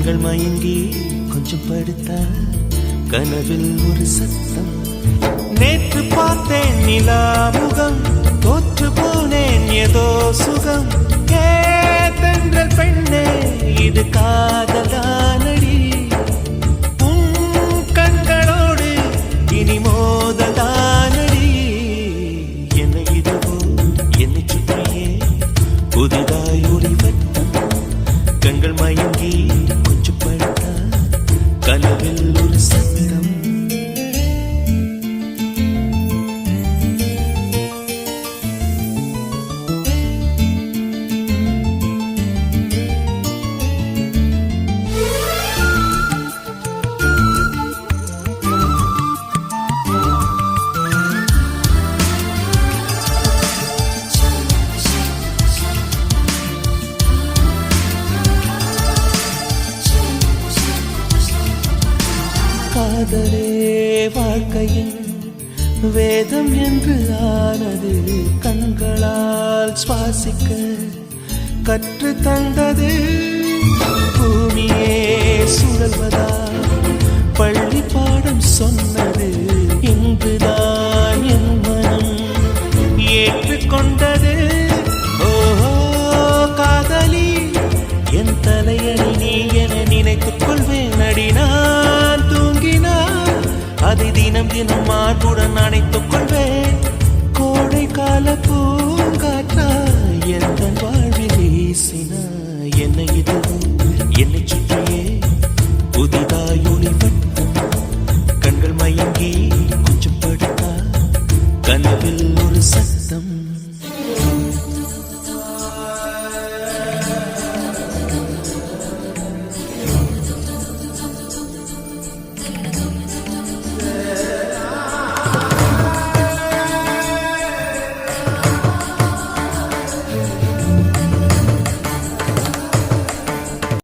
கண்கள் மயங்கி கொஞ்சம் படுத்தா கனவில் ஒரு சத்தம். நேற்று பார்த்தேன் நிலா முகம், தோற்று போனேன் ஏதோ சுகம். தென்றல் பெண்ணே இது காதலானடி, உன் கண்களோடு இனி மோதலானடி. என்னை இதுவோ என்னை சுற்றியே புதிதாய் ஒளி வட்டம். கண்கள் மயங்கி கொஞ்சம் படுத்தா கனவில் ஒரு சத்தம். காதலே வாழ்க்கையின் வேதம் என்று ஆனது, கண்களால் சுவாசிக்க கற்று தந்தது. பூமியே சுழல்வதா பள்ளி பாடம் சொன்னது, இங்குதான் என் மனம் ஏற்றுக்கொண்டது. ஓஹோ காதலி என் தலையணி நீ என நினைத்துக் கொள்வேன் அடி. நான் தூங்கினால் அதை தினம் தினம் மார்புடன் அணைத்துக் கொள்வேன். கோடை கால பூங்காற்றா எந்த வாழ்வில் வீசினா என்னை இதுவும் என்னை சுற்றியே